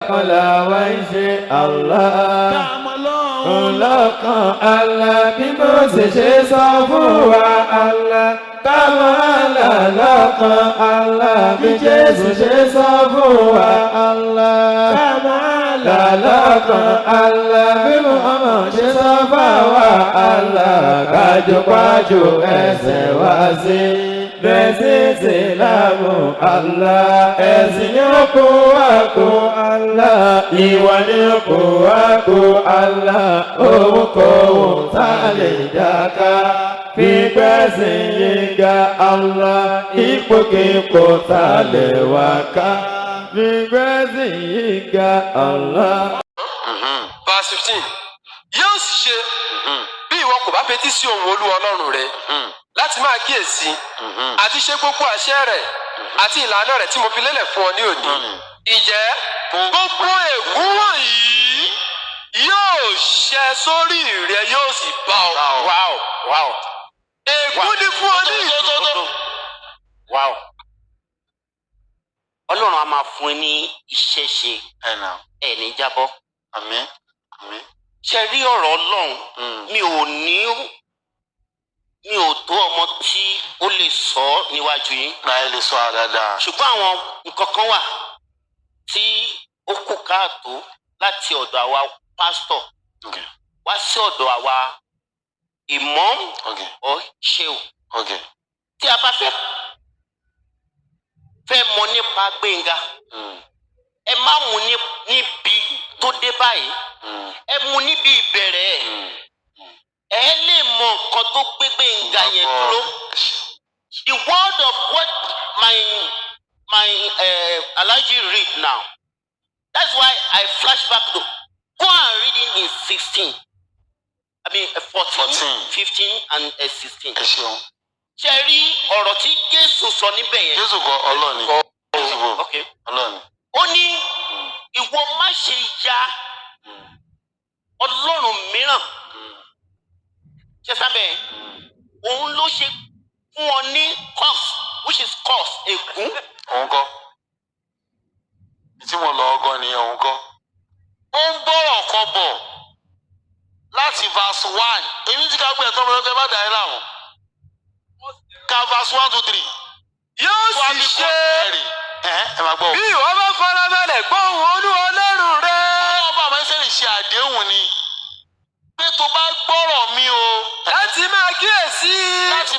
ọlọ́wọ́ ṣe Allah. Ọlọ́kan Allah bí mo ṣe sọ fún wa Allah. Kamala lọ́kan Allah bí Jésù ṣe sọ fún wa Allah. Kamala lọ́kan Allah bí Muhammad ṣe sọ fún wa Allah. Kájúkájú ẹsẹ̀ wá sí bẹ́sẹ̀ Ìsìlámù Allah. Ẹ̀sìn ni ó kó wa kó Allah. Ìwà ni ó kó wa kó Allah. Ohunkóhun tá a lè dáká fi gbẹ́sìn yín ga Allah. Ipòkípò tá a lè wá ká fi gbẹ́sìn yín ga Allah. Verse 15. Yóò sì ṣe bí ìwọ kò bá fetí sí ohùn Olúwa Ọlọ́run rẹ láti máa kíyèsí àti ṣe gbogbo àṣẹ rẹ̀ àti ìlànà rẹ̀ tí mo fi lélẹ̀ fún ọ ní òní. Ǹjẹ́ gbogbo ègún wọ̀nyí yóò ṣẹ sórí rẹ yóò sì bá ọ. Wow. Ègún ni fún ọ ní ìlú. Wow. Ọlọ́run a máa fún ẹ ní iṣẹ́ ṣe ẹ̀ ní jábọ́. Àmín. Ṣe rí ọ̀rọ̀ Ọlọ́run mi ò tó ọmọ tí ó lè sọ níwájú yín. Láyé lè sọ dáadáa. Ṣùgbọ́n àwọn nǹkan kan wà tí ó kù káàtó láti ọ̀dọ̀ àwa pásítọ̀ wá sí ọ̀dọ̀ àwa ìmọ̀m ọ̀ ṣéwù. Tí a bá fẹ́ mọ̀ nípa Gbénga ẹ má mú níbi tó dé báyìí ẹ mú níbi ìbẹ̀rẹ̀ ẹ lè mọ nǹkan tó gbé Gbénga yẹn dúró. The word of what my Alhaji read now, that's why I flash back to go and read it in 16. I mean 14, 15 and 16. Ṣé rí ọ̀rọ̀ tí Jésù sọ níbẹ̀ yẹn? Jésù kọ́ Ọlọ́run. Okay. Ọlọ́run. Ó ní ìwọ má ṣe ya Ọlọ́run mìíràn. Ṣé sábẹ́ òun ló ṣe fún ọ ní curse which is curse ègún. Òun kọ́. Tí mo lọ ọgọ́ ni òun kọ́. Ó ń bọ̀rọ̀ kan bọ̀ láti verse 1. Èmi ti ká gbé ẹ̀tọ́ mi lọ́kẹ́ bá dà ẹ́ láwọn. Ka verse 1 to 3. Yóò sì ṣe ẹ máa gbọ́. bí ìwọ bá farabalẹ̀ gbọ́ ohùn Olúwa Ọlọ́run rẹ. Ọlọ́run bá máa ń sẹ́yìn ṣe àdéhùn ni pé tó bá gbọ́rọ̀ mi o. Láti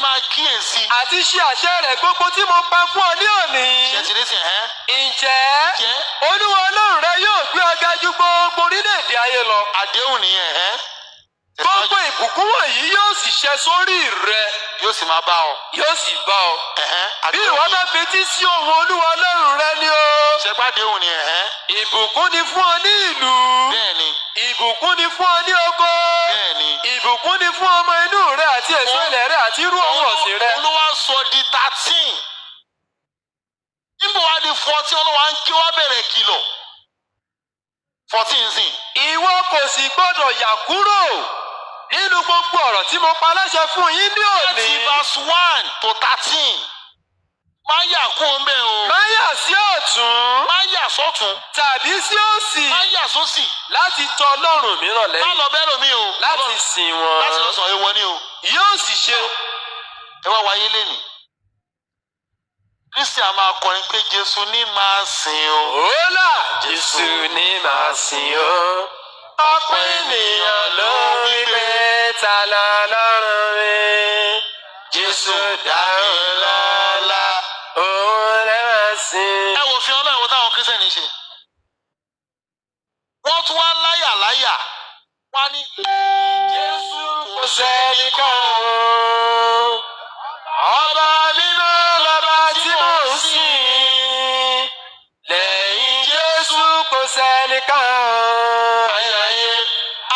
máa kíyèsí. Àti ṣe àṣẹ rẹ̀ gbogbo tí mo pa fún ọ ní òní. Ṣé ti dé sí ẹ́? Ǹjẹ́ Olúwa Ọlọ́run rẹ yóò gbé ọ ga jù gbogbo orílẹ̀-èdè ayé lọ. Àdéhùn nìyẹn ẹ́. Gbogbo ìbùkún wọ̀nyí yóò sì ṣẹ sórí rẹ. Yóò sì máa bá ọ. Yóò sì bá ọ. Bí ìwọ bá fetí sí ohùn Olúwa Ọlọ́run rẹ ni o. Ṣé pàdéhùn ni ẹ́? Ìbùkún ni fún ọ ní ìlú. Bẹ́ẹ̀ni. Ìbùkún ni fún ọ ní oko. Bẹ́ẹ̀ni. Ìbùkún ni fún ọmọ inú rẹ àti èso ilẹ̀ rẹ àti irú ohun ọ̀sìn rẹ. Olúwa sọ di 13. Níbo wá di 14 Olúwa ń kí wá bẹ̀rẹ̀ kìlọ̀. 14 sìn. Ìwọ kò sì gbọdọ̀ yà kúrò nínú gbogbo ọ̀rọ̀ tí mo pa láṣẹ fún yín ní òní. Láti verse 1 to 13. Má yà kó ń bẹ̀ o. Má yà sí ọ̀tún. Má yà sọ́tún. Tàbí sí òsì. Má yà sósì. Láti tọ Ọlọ́run mìíràn lẹ́yìn. Má lọ bẹ́ẹ̀ lómi o. Láti sìn wọ́n. Láti lọ sọ ewọ ni o. Yóò sì ṣe. Ẹ wá wáyé lẹ́nu. Kristi a máa kọrin pé Jésù ní máa sìn o. Hólà Jésù ní máa sìn o. Ọ̀pọ̀ ènìyàn ló wí pé ta lọ́lọ́run mi. Jésù dáhùn lọ́lá. Òun lè máa sìn. Ẹ wò fi Ọlọ́run táwọn Kírísítẹ́nì ṣe. Wọ́n tún wá láyà. Wọ́n ní Jésù kò sẹ́nìkan o. Ọba mímọ́ lọ́ba tí mò ń sìn. Lẹ́yìn Jésù kò sẹ́nìkan o. ayé.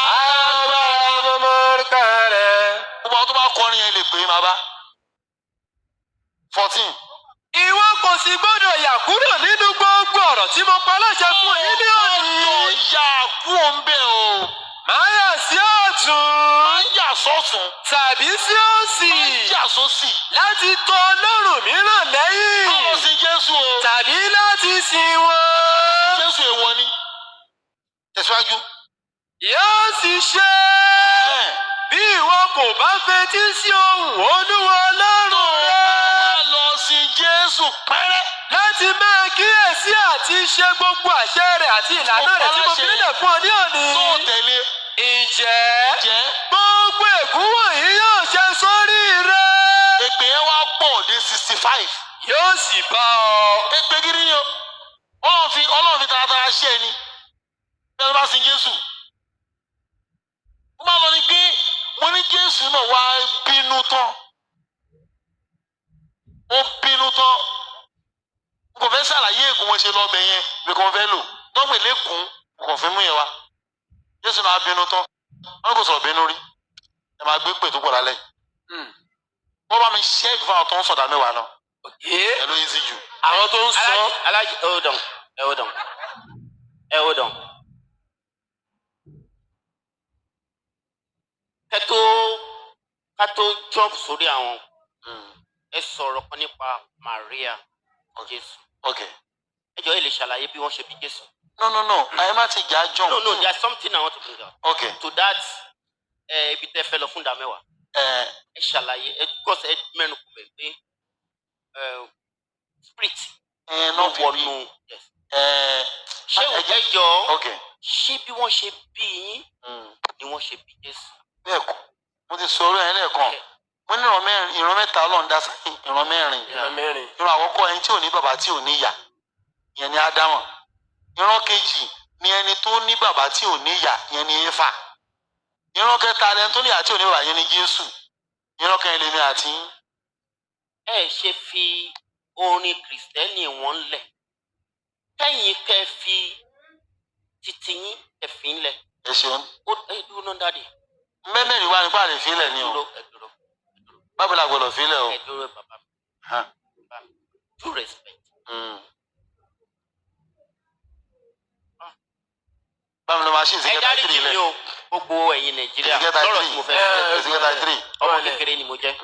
Agbára mọ́mọ́ orúkọ rẹ̀. Gbogbo àwọn tó bá kọrin yẹn lè pè é máa bá. 14. Ìwọ kò sì gbọdọ̀ yà kúrò nínú gbogbo ọ̀rọ̀ tí mo pa láṣẹ fún yín ní òní. Ọ̀dọ̀ yà kú ń bẹ̀ o. Má yà sí ọ̀tún. Má yà sọ́tún. Tàbí sí òsì. Má yà sósì. Láti tọ Ọlọ́run mìíràn lẹ́yìn. Báwo sí Jésù o? Tàbí láti sìn wọ́n. Jésù èèwọ̀ ni. tẹ̀síwájú. yóò sì ṣe bí ìwọ kò bá fetí sí ohùn Olúwa Ọlọ́run rẹ lọ sí Jésù pẹ́rẹ́. láti máa kíyèsí àti ṣe gbogbo àṣẹ rẹ̀ àti ìlànà rẹ̀ tí mo fi lélẹ̀ fún ọ ní òní. tó tẹ̀lé. ǹjẹ́ gbogbo ègún wọ̀nyí yóò ṣe sórí rẹ. èpè yẹn wá pọ̀ dé 65. yóò sì bá ọ. èpè gidi ni o. Ọlọ́run fi taratara ṣe ẹni. bí wọ́n bá sin Jésù. ó máa lọ ní pé wọ́n ní Jésù náà wá bínú tán. ó bínú tán. n kò fẹ́ ṣàlàyé ègún wọn ṣe lọ́bẹ̀ yẹn bí kò fẹ́ lò. tọ́pẹ̀ lẹ́kùn kò fẹ́ mú yẹn wá. Jésù náà bínú tán. wọ́n kò sọ̀rọ̀ bínú rí. ẹ máa gbé pè tó pọ̀ lálẹ́. wọ́n bá mi ṣẹ́ẹ̀kì fún àwọn tó ń sọ̀dá mẹ́wàá náà. ẹ ló yín sí jù. àwọn tó ń sọ. Aláàjì hold on. ká tó jump sórí àwọn ẹ sọ̀rọ̀ kan nípa Maria Jésù. Okay. ẹ jọ̀ọ́ ẹ lè ṣàlàyé bí wọ́n ṣe bí Jésù. No. I am not a jump. No, there's something I want to bring up. Okay. To that, ibi tẹ́ fẹ́ lọ fún ìdámẹ́wàá. Ẹ ṣàlàyé, because ẹ mẹ́nu kò bẹ̀ pé spirit ló wọnú. Ṣé ẹ jọ ṣé bí wọ́n ṣe bí yín ni wọ́n ṣe bí Jésù? Bẹ́ẹ̀ kọ́, mo ti sọ orí ẹ̀ lẹ́ẹ̀kan. Mo ní ìran mẹ́ta Ọlọ́run dá sáyìn, ìran mẹ́rin. Ìran àkọ́kọ́ ẹni tí ò ní bàbá tí ò ní ìyá, ìyẹn ni Ádámù. Ìran kejì ni ẹni tó ní bàbá tí ò ní ìyá, ìyẹn ni Éfà. Ìran kẹta lẹni tó ní ìyá tí ò ní bàbá, ìyẹn ni Jésù. Ìran kẹrin lèmi àti yín. Ẹ ṣe fi orin Kìrìsìtẹ́nì wọn lẹ̀. Kẹ́yìn kẹ́ fi titi yín ẹ̀fín lẹ̀. Ẹ ṣeun. Ẹ dúró náà dáadé. Mẹ́mẹ́rin wá nípa lè fílẹ̀ ni o. Ẹ dúró. Báwo la gbọ́dọ̀ fílẹ̀ o? Ẹ dúró bàbá mi. Due respect. Báwo ni màá ṣe ìsìnkẹ́ta 3 lẹ̀? Ẹ dáríjì mi o, gbogbo ẹ̀yin Nàìjíríà. Lọ́rọ̀ tí mo fẹ́ fẹ́. Ìsìnkẹ́ta 3. Ọmọ kékeré ni mo jẹ́.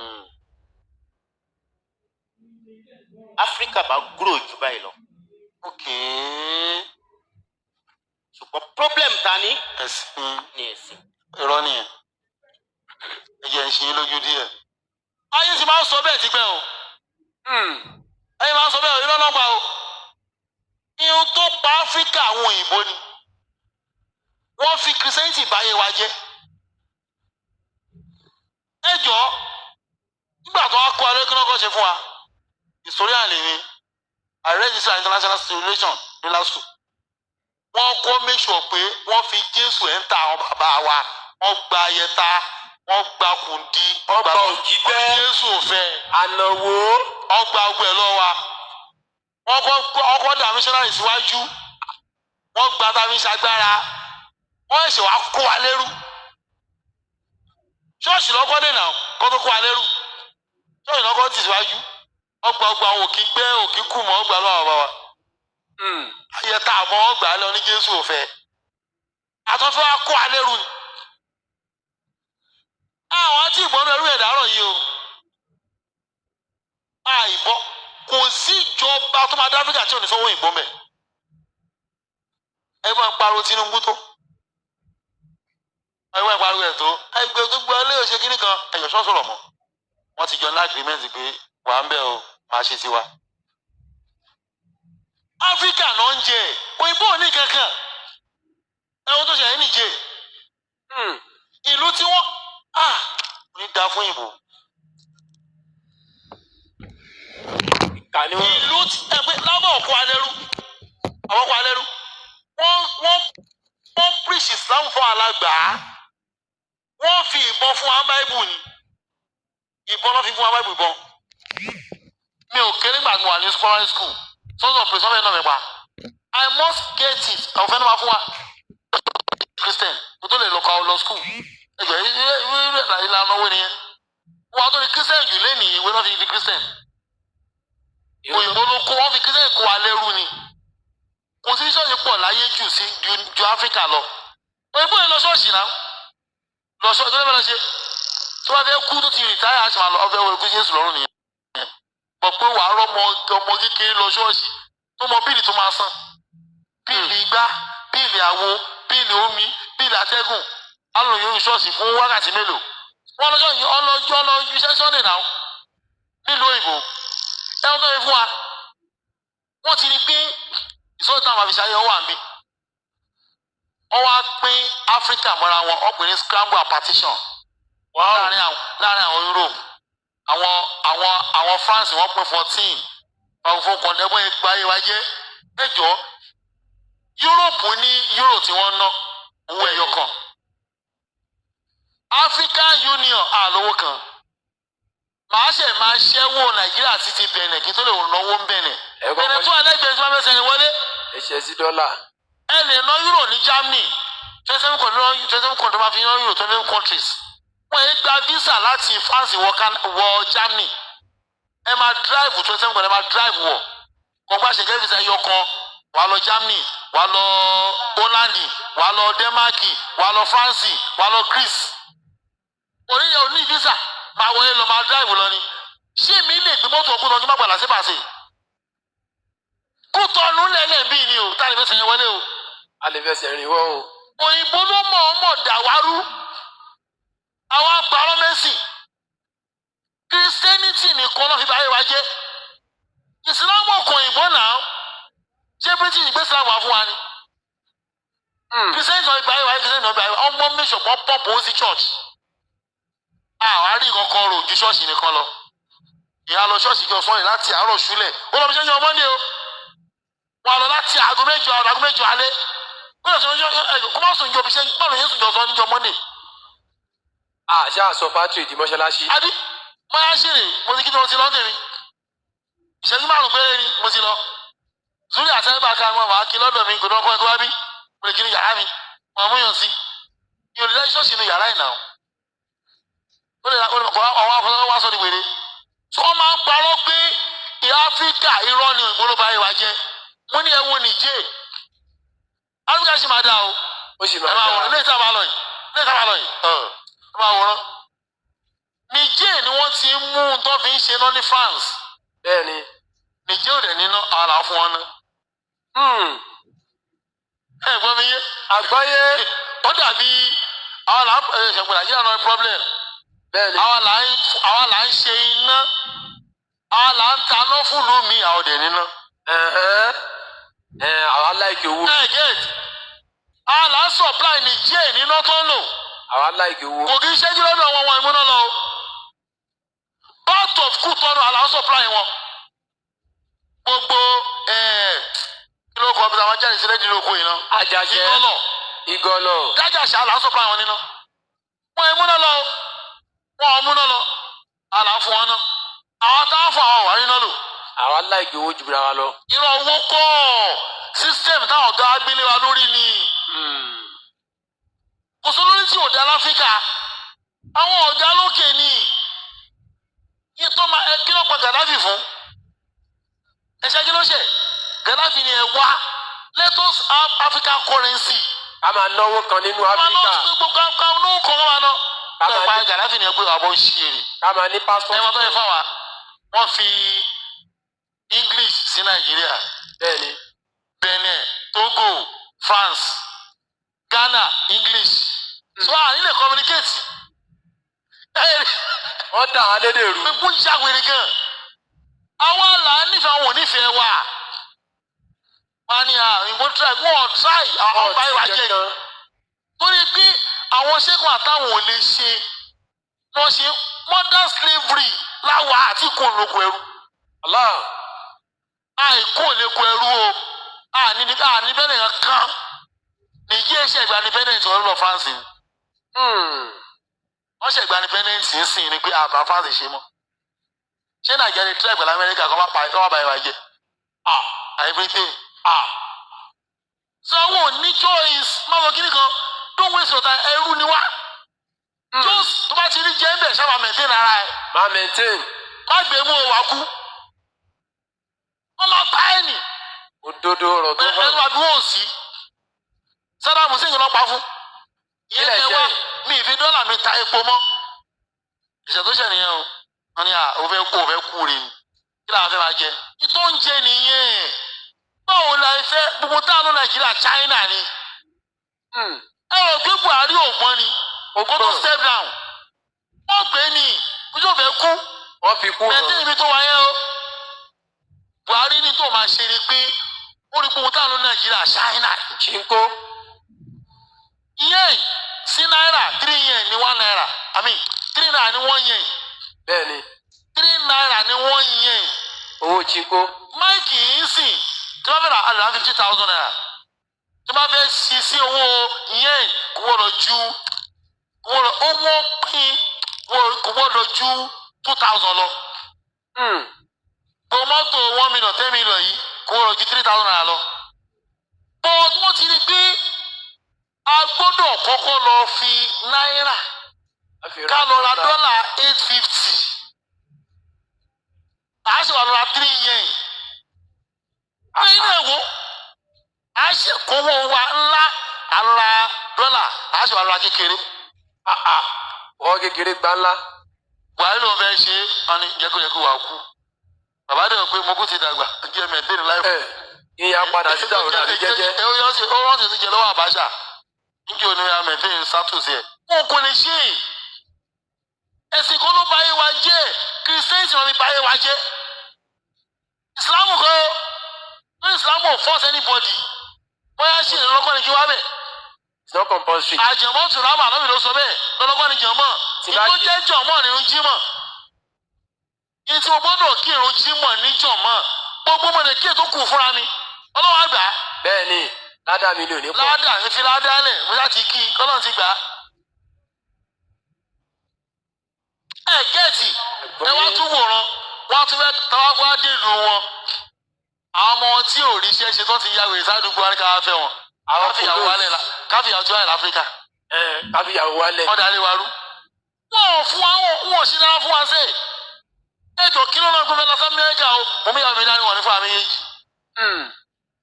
Áfíríkà bá gúrò jù báyìí lọ. Okay. Ṣùgbọ́n problem ta ni? Ẹ̀sìn. Ni ẹ̀sìn. Irọ́ nìyẹn. Ẹ jẹ́ ń ṣe yín lójú díẹ̀. Ayé ti máa ń sọ bẹ́ẹ̀ ti pẹ́ o. Ayé máa ń sọ bẹ́ẹ̀ o, irọ́ náà pa o. Ihun tó pa Áfíríkà àwọn òyìnbó ni. Wọ́n fi kìrìsìtẹ́nì báyé wa jẹ́. Ẹ jọ̀ọ́, nígbà tó wá kó alẹ́ kí wọ́n kọ́ ṣe fún wa. Historian lè ní. I register international relation ní LASU. Wọ́n kọ́ make sure pé wọ́n fi Jésù ẹ̀ ń ta àwọn bàbá wa. Wọ́n gba ayẹta, wọ́n gba kùndí, wọ́n gba òjìgbẹ́, Jésù òfẹ́, ànàwó, wọ́n gba ogun ẹ̀ lọ́wọ́ wa. Wọ́n kọ́ dà missionary síwájú. Wọ́n gba tàbí ṣagbára. Wọ́n ẹ̀ṣẹ̀ wá kó wa lẹ́rú. Ṣọ́ọ̀ṣì lọ́kọ́ dènà kó tó kó wa lẹ́rú. Ṣọ́ọ̀ṣì lọ́kọ́ tì síwájú. Wọ́n gba ọgbà òkì gbẹ́ òkì kù mọ́ ọgbà lọ́wọ́ bàbá wa. Ayẹta àbọ̀ wọ́n gbà á lọ ní Jésù òfẹ́. Àtọ́fẹ́ wa kó wa lẹ́rú ni. Àwọn tí ìbọn ẹrú ẹ̀dá rọ̀ yìí o. Àìbọ̀ kò sí ìjọba tó máa dá Áfíríkà tí ò ní sọ́wọ́ ìbọn bẹ̀. Ẹ máa ń pariwo Tinubu tó. Ẹ máa ń pariwo ẹ̀ tó. Ẹgbẹ́ gbogbo ilé òṣè kínní kan ẹ̀yọ̀ sọ́sọ̀rọ̀ mọ́. Wọ́n ti jọ ní agreement pé wà ń bẹ̀ o, máa ṣe tiwa. Áfíríkà náà ń jẹ òyìnbó ò ní kankan. Ẹ̀wọ̀n tó ṣe ẹ̀ nìjẹ́. Ìlú tí wọ́n ní da fún ìbò. Ìlú ẹgbẹ́ lábọ̀ ọ̀kọ́ alẹ́rú. Àwọn ọkọ̀ alẹ́rú. Wọ́n preach Islam fún alágbàá. Wọ́n fi ìbọn fún wa Báíbù ni. Ìbọn náà fi fún wa Báíbù ìbọn. Mi ò kéré gbàgbọ́ wà ní primary school. Sọ́sọ̀ pé sọ́fẹ̀ náà mi pa. I must get it. Àwọn fẹ́ náà máa fún wa. Christian, mo tó lè lọ kọ́ lọ school. Ẹjọ́ ìlànà owó nìyẹn. Wọ́n á tó di Christian jù lé ní ìwé náà fi di Christian. Òyìnbó ló kó wọ́n fi Christian kó wa lẹ́rú ni. Kò sí ṣọ́ọ̀ṣì pọ̀ láyé jù sí ju Áfíríkà lọ. Òyìnbó yẹn lọ ṣọ́ọ̀ṣì náà. Lọ ṣọ́ọ̀ṣì tó lè fẹ́ ṣe. Tó bá fẹ́ kú tó ti rìtáyà àti màá lọ ọbẹ̀ wọ ikú Jésù lọ́rùn nìyẹn. Mọ̀ pé wàá rọ́mọ ọmọ kékeré lọ ṣọ́ọ̀ṣì tó mọ bíìlì tó máa san. Bíìlì igbá bíìlì àwo bíìlì omi bíìlì atẹ́gùn alòyè ṣọ́ọ̀ṣì fún wákàtí mélòó wọn ọlọ́jọ́ iṣẹ́ sunday náà nílùú òyìnbó ẹ̀wọ̀n tó yẹ fún wa wọ́n ti rí pé ìsọ̀rọ̀ táwọn àfisàyẹ ọwọ́ àmì wọ́n wá pín áfíríkà mọ́ra wọn ọkùnrin scramble and partition láàrin àwọn europe àwọn france wọ́n pín 14 àwọn fún kọ̀ǹdẹ́gbọ́n ìgbà yìí wájẹ́ ẹjọ́ europe ní euro tí wọ́n ná owó ẹ̀yọ kan african union àlówó kan màá ṣẹ́wó nàìjíríà títí bẹ̀nẹ̀ kí tó lè náwó ń bẹ̀nẹ̀ bẹ̀nẹ̀ tó ẹlẹ́gbẹ̀ẹ́ tí wọ́n fẹ́ sẹ́ni wọlé ẹ̀ṣẹ̀ sí dọ́là. ẹ lè ná euro ní germany 27 countries máa fi ná euro 27 countries wọ́n yẹn gba visa láti france wọ germany ẹ máa drive 27 countries ẹ máa drive wọ̀ kò gbà ṣe kẹ́ visa yọ kan wà lọ germany wà lọ holland wà lọ denmark wà lọ france wà lọ greece oníyẹ oní visa máa wọlé lọ máa drive lọ ni ṣé mi lè gbé mọ́tò ọkùnrin ọdún mágbàlá sí pàṣẹ kó tọ́nu lẹ́lẹ̀ bíi ni o tá a lè fẹsẹ̀ yẹn wọlé o. a lè fẹsẹ̀ rìn wọ́n o. òyìnbó ló mọ̀ ọ́ mọ̀ dàwárú àwọn àpárọ̀ mẹ́sìn christianity nìkan náà fi báyé wa jẹ́ ìsìlámù ọkọ̀ òyìnbó náà ṣé british gbé ìsìlámù wá fún wa ni. christianity náà fi báyé wa christianity náà fi báyé wa ọmọ mẹ́sàn kan pọ̀pọ̀ ó sí church. àwọn àárín kankan rò ju ṣọ́ọ̀ṣì nìkan lọ ìyá lọ ṣọ́ọ̀ṣì jọ sọ́yìn láti àárọ̀ ṣúlẹ̀ ó lọ fi ṣe ń yọ ọmọ ní o wọn lọ láti aago mẹ́jọ alẹ́ ó lọ sọ kó má sùn jọ fi ṣe báwo yẹn sùn jọ sọ níjọ mọ́ndé. àṣà àsọ pátírì di mọ́ṣáláṣí. àbí mọ́ṣáláṣí rè mo ti kí ni mo ti lọ tèmi ìṣẹ́jú márùn-ún péré ni mo ti lọ zuri àtẹ́gbà kan wọn wàá kí lọ́dọ̀ mi gbọdọ̀ ọkọ ẹ̀kọ́ wá bí mo lè kí ni yàrá mi wọn mú yàn sí mi ò lè lẹ́yìn ṣọ́ọ̀ṣì ní yàrá ìnà ọwọ́ afọlọ́wọ́ wá sọ ní wèrè tí wọ́n máa ń parọ́ pé ìyá áfíríkà irọ́ ni ìgbólóbá yìí wá jẹ́ mo ní ẹ̀wọ̀n nìjẹ́ áfíríkà sì máa dá o ó sì máa dá ilé ìta máa lọ yìí ẹ máa wòrán nìjẹ́ ni wọ́n ti mú un tó fi ń ṣe náà ní France bẹ́ẹ̀ni nìjẹ́ ò dẹ̀ níná ara fún wọn ná ẹ gbọ́ mi yé àgbáyé ó dàbí àwọn là ń ṣẹ̀gbọ́n nàìjíríà náà problem bẹ́ẹ̀ni àwọn là ń ṣe iná àwọn là ń taná fún lómi àwọn ọdẹ níná. àwọn aláìkè owó. gate àwọn là ń supply ní jẹ́ níná tó ń lò. àwọn aláìkè owó. kò kí ń ṣẹ́jú lọ́dọ̀ wọn ìmúná lọ. part of kú tọ́nu àlà ń supply wọn. gbogbo kí ló kọ́ bí àwọn jáde sílẹ̀ nínú oko yìí náà. àjàṣe ìgọ́lọ̀. dájàṣe àlà ń supply wọn níná. wọn ìmúná lọ wọn ò múná lọ àlà fún wọn náà àwọn táwọn fún àwọn wàrí náà lò. àwọn aláìkè owó jù ra wa lọ. irọ́ owó kọ́ system táwọn ọ̀gá gbélé wa lórí ni. kò sọ lórí tí ò dá láfíríkà àwọn ọ̀gá lókè ni kí ló pa Gaddafi fún ẹ̀ṣẹ́ kí ló ṣe Gaddafi ni ẹ wá let us have African currency. a máa náwó kan nínú Áfíríkà. gbogbo kan ló kọ́ ọ́ máa ná. ká máa ní Gaddafi ni ẹ pé àbọ̀ ń ṣe èrè. ká máa ní passport. ẹ máa tọ́ ẹ fún wa wọ́n fi English sí Nàìjíríà. bẹ́ẹ̀ni. Benin, Togo, France, Ghana, English. so a nílè communicate. wọ́n dà á lédè rú. pípú ìṣàwérè gan. àwọn àlà nífẹ̀ẹ́ àwọn onífẹ̀ẹ́ wa. wọ́n ní ìbò try wọ́n try àwọn ọba ìwà jẹ́. torí pé àwọn ṣẹ́gun àtàwọn ò lè ṣe wọ́n ṣe modern slavery láwa àti kò lóko ẹrú. àìkú ò lè kó ẹrú o àní bẹ́ẹ̀ nìkan kan nìyí ṣe ìgbà independence ọ̀rọ̀ lọ France wọ́n ṣe ìgbà independence ń sìn ní pé àbá France ṣe mọ́ ṣé Nàìjíríà tíra ìgbàlá Amẹ́ríkà kan wá bá ìwà jẹ everything so àwọn ò ní choice máa wọ kíní kan don't waste your time ẹrú ni wá just tó bá ti rí jẹ́ ń bẹ̀ ṣáà maintain ara ẹ̀ máa maintain má gbé mú o wá kú wọ́n máa pa ẹ̀ nì. òdodo ọ̀rọ̀ tó hàn. ẹnu àdúrà òsì Saddam Hussein ló pa fún. ilé ẹ̀jẹ̀ wa mi ìfi dọ́là mi ta epo mọ́. ìṣètòṣe nìyẹn o wọ́n ní òfẹ́ kú rè kí làwọn fẹ́ máa jẹ. ìtọ́ ń jẹ nìyẹn báwo la fẹ́ gbogbo táwọn Nàìjíríà China ni ẹ rò pé Buhari ò gbọ́n ni ògbọ́n tó step down wọ́n pè é ní ojú fẹ́ kú wọ́n fi kú mẹ́tẹ́ ibi tó wáyé o Buhari ní tó máa ṣe ni pé ó rí pé òun táwọn Nàìjíríà China Chinko. yen sí náírà 3 yen ní 1 naira I mean 3 naira ní 1 yen bẹ́ẹ̀ni 3 naira ní 1 yen owó Chinko. máìkì yìí sìn tí wọ́n fẹ́ ra àlọ́ 50,000 naira tí wọ́n fẹ́ ṣí sí owó yen kò gbọ́dọ̀ ju owó pín kò gbọ́dọ̀ ju 2,000 lọ. Tomato 1 million 10 million yìí kò gbọ́dọ̀ ju 3,000 naira lọ. But wọ́n ti rí pé a gbọ́dọ̀ kọ́kọ́ lọ fi náírà ká lọ ra dọ́là 850 a ṣe wà lọ ra 3 yen. Ẹyin ẹ̀wọ̀ a ṣe kówó wa ńlá àlọ́ra dọ́là a ṣe wà lọ ra kékeré. wọ́n kékeré gbá ńlá. Buhari ló fẹ́ ṣe ọ́ni jẹ́kọ̀jẹ́kọ̀ wà kú. Bàbá dẹ̀ pé mo kú ti dàgbà jẹ́ mẹ́tẹ́rì láìpẹ́. ìyá padà sí dàrú dàbí jẹ́jẹ́. ó rán sí jẹ lọ́wọ́ Abacha níbi òní ya mẹ́tẹ́rì sátúnṣe ẹ̀. Wọn kò ní ṣe ẹ̀sìn kan ló báyé wa jẹ́ kìrìsìtẹ́nì wọn ni báyé wa jẹ́. Ìsìlámù kan ní Ìsìlámù ò force anybody bóyá ṣe ìrànlọ́kọ́ ni kí wá bẹ̀. it's not compulsory. Àjẹmọ́ tùrámà náà mi ló sọ bẹ́ẹ̀ lọ́lọ́kọ́ ni jẹ̀mọ́ ìtó jẹ́ jọ̀mọ́ nínú jímọ̀. Ìtí mo gbọ́dọ̀ kí irun jímọ̀ ní jọ̀mọ́ gbogbo mọ̀lẹ́ kí ètò kù fúnra mi ọlọ́wọ́ àgbà. bẹ́ẹ̀ni ládàá mi ló ní pọ̀. Ládàá ń fi ládàá lẹ̀ mo láti kí kọ́nà ti gbà á. Ẹ gẹ́ẹ̀tì ẹ wá tún wòran wọ́n tún fẹ́ tàwa fún adéèlú wọn. Àwọn ọmọ tí ò ríṣẹ́ ṣe tó ti ya wèrè sádùúgbò wọn ká fẹ́ wọn. Káfíyàwó wálẹ̀ káfíyàwó tí wà ní Áfíríkà. káfíyàwó wálẹ̀. Ọ̀dà lè wa rú. Wọ́n ò fún wa wọn ò sí náà fún wa sí. Ètò kí ló náà gbé lọ sí Amẹ́ríkà o. Mo bí àwọn ìdáni wọn ní fún àmì yéjì.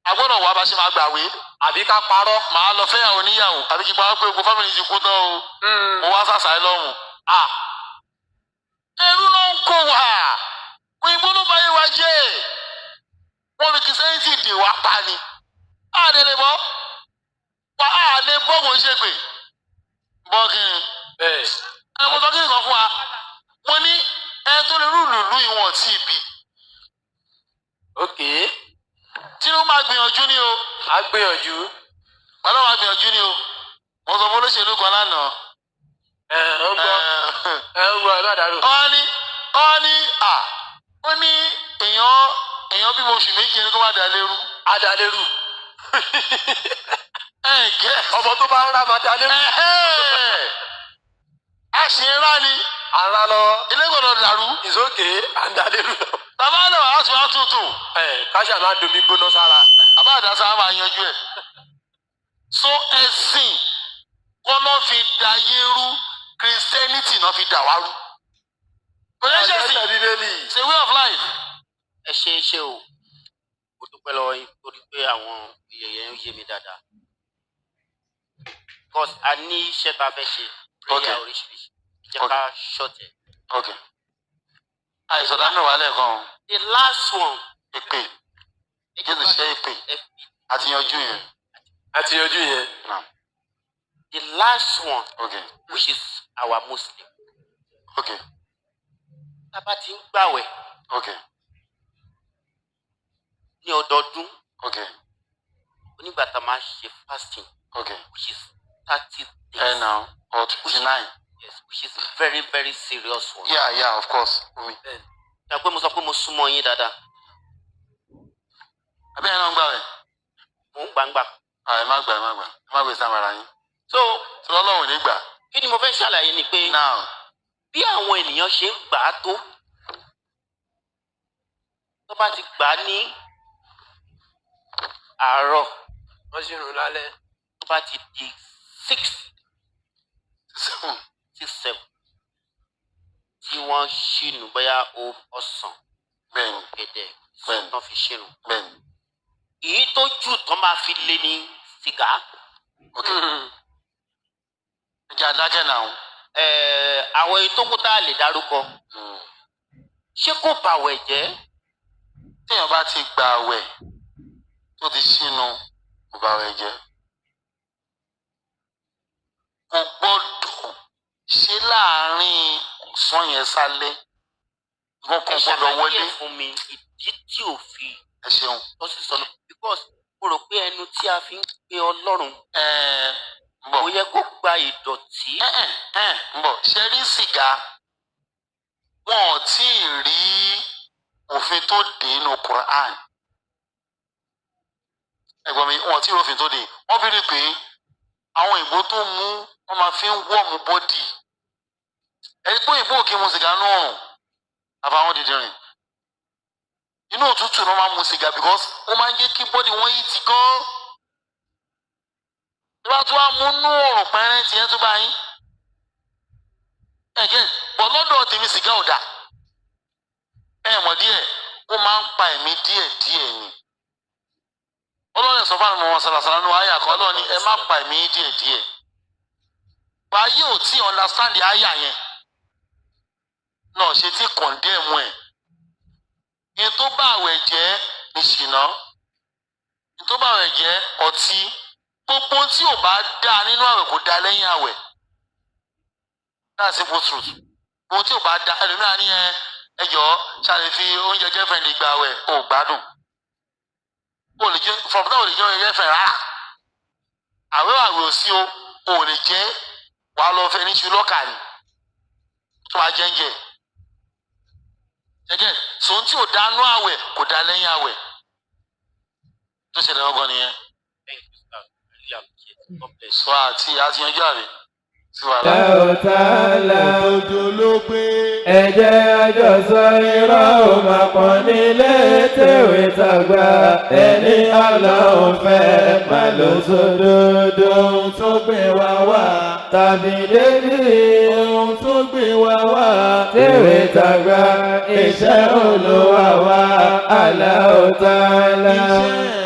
Agbọ́dọ̀ wà bá ṣe máa gbàwé. àbí ká parọ́. Màá lọ fẹ́yàwó níyàwó àbí kí n pa pé gbogbo fámìlì ti kú tán o. Mo wá sàṣà lọ́rùn. Ẹrú ló ń kó wa. Òyìnbó ló bá yé wa jẹ́. Wọ́n fi kìsẹ́yìntì dè wá pa ni. Àdé lè bọ́. Wà á lè bọ́ wọ́n ṣe pé. Bọ́ kí ni? Ẹ mo sọ kí nìkan fún wa. Mo ní ẹ tó lè rúùlù lú ìwọ̀n tí ì bí. ok. Tinubu máa gbìyànjú ni o. a gbìyànjú. Ọlọ́run máa gbìyànjú ni o. Mo sọ fún olóṣèlú kan lánàá. ó gbọ́ ẹ má dàrú. Ó ní èèyàn bí mo oṣù méjì ẹni kó má dà lérú. adalérú. Gẹ́. ọmọ tó bá ń rà máa dalérú. A ṣe ń rá ni. ara lọ. Ilé gbọ́dọ̀ dàrú. ìsókè àdalérú. Bàbá náà wàá tún wá tuntun. káṣà máa domi gbóná sára. Bàbá àdásá máa yanjú ẹ̀. So ẹ̀sìn wọn náà fi da yérú Christianity náà fi dà wá rú. Oníṣẹ́sìn it's a way of life. Ẹ ṣe o mo dúpẹ́ lọ́wọ́ yín torí pé àwọn ìyẹ̀yẹ̀ ń yé mi dáadáa because a ní iṣẹ́ tá a fẹ́ ṣe prayer oríṣiríṣi ìjẹ́ ká ṣọ̀tẹ̀. Àìsàn dáná wà lẹ́ẹ̀kan. The last one. Èpè Jésù ṣe èpè àti yanjú yẹn. The last one. Which is our Muslim. Tá bá ti ń gbàwẹ̀. Ní ọdọọdún. Onígbà tá a máa ṣe fasting. Which is 30 days. Or 29. Yes, which is very very serious one. Yeah, of course. Ṣé pé mo sọ pé mo súnmọ́ yín dáadáa? Àbí ẹ̀yin náà ń gbàwẹ̀? Mo ń gbàǹgbà. Ẹ má gbà. Ẹ má gbé sáwọn yín. So, tí Ọlọ́run ní gbà. Kí ni mo fẹ́ ṣàlàyé ni pé bí àwọn ènìyàn ṣe ń gbà á tó bá ti gbà á ní àárọ̀ wọ́n sì rún lálẹ́. tó bá ti di 6 sí 7 tí wọ́n ṣìnú bóyá ọsàn gẹ̀dẹ̀ tán fi ṣìnú. Èyí tó jù tán máa fi lé ní sìgá. Ìjà dákẹ́ náà. Àwọn èyí tó kú tá a lè dárúkọ. Ṣé kò bàwẹ̀ jẹ́? Téèyàn bá ti gba àwẹ̀ tó ti ṣínú kò bàwẹ̀ jẹ́. ọ̀sán yẹn sálẹ̀ wọ́n kàn gbọ́dọ̀ wọlé. ẹ fún mi ìdí tí ò fi ẹ ṣeun. lọ sí sọnù because mo rò pé ẹnu tí a fi ń pe Ọlọ́run bọ̀ kò yẹ kó gba ìdọ̀tí. bọ̀ ṣe rí sìgá wọn ò tí ì rí òfin tó dé inú Quran ẹ̀gbọ́n mi wọn ò tí ì rí òfin tó dé wọ́n fi rí pé àwọn ìbò tó mú wọn máa fi ń wọ́ọ̀mù bọ́dì ẹni pé ìbò kì í mu sìgá náà rùn àbáwọn dídìrín inú òtútù náà máa mu sìgá because ó máa ń jẹ́ kí bọ́dì wọn yìí ti gan. tí wọ́n tún wá mú nú òrùn pẹ́rẹ́ tiẹ̀ tó bá yín ẹ̀gẹ́ bọ̀ lọ́dọ̀ tèmi sìgá ò dà mọ̀ díẹ̀ ó máa ń pa ẹ̀mí díẹ̀ ni ọlọ́run sọ fún àwọn ọmọ sàlàsàlà ní àyà kan ọlọ́run ní ẹ má pa ẹ̀mí díẹ̀ báyé ò tí understand àyà yẹn náà ṣe tí condemn ẹ̀ ní tó bá àwẹ̀ jẹ́ ní ṣìnà ní tó bá àwẹ̀ jẹ́ ọtí gbogbo tí ò bá dá nínú àwẹ̀ kò dá lẹ́yìn àwẹ̀ that's simple truth ohun tí ò bá dá ẹlòmíràn ní ẹjọ́ ṣàlè fi oúnjẹ girlfriend gba àwẹ̀ ò gbádùn from now ò lè jẹ oúnjẹ girlfriend rárá àwẹ̀ ò sí ò lè jẹ wàá lọ fẹ́ ní ṣu lọ́kà ni tó máa jẹ́ ẹgẹ́ sòun tí ò dá nú àwẹ̀ kò dá lẹ́yìn àwẹ̀ tó ṣẹlẹ̀ ọgbọ́n nìyẹn. sọ àti àtìyànjú àrè. Tààlà òdodo ló gbé. Ẹ̀jẹ̀ àjọsọ irọ́ ò máa pọ̀ nílé tèwé tàgbà ẹni Ọlọ́run fẹ́ má lọ sódodo. Ohun tó gbé wa wá. Tàbí débi ohun tó gbé wa wá. tèwé tàgbà iṣẹ́ Olúwa wa Allahu Ta'ala. Iṣẹ́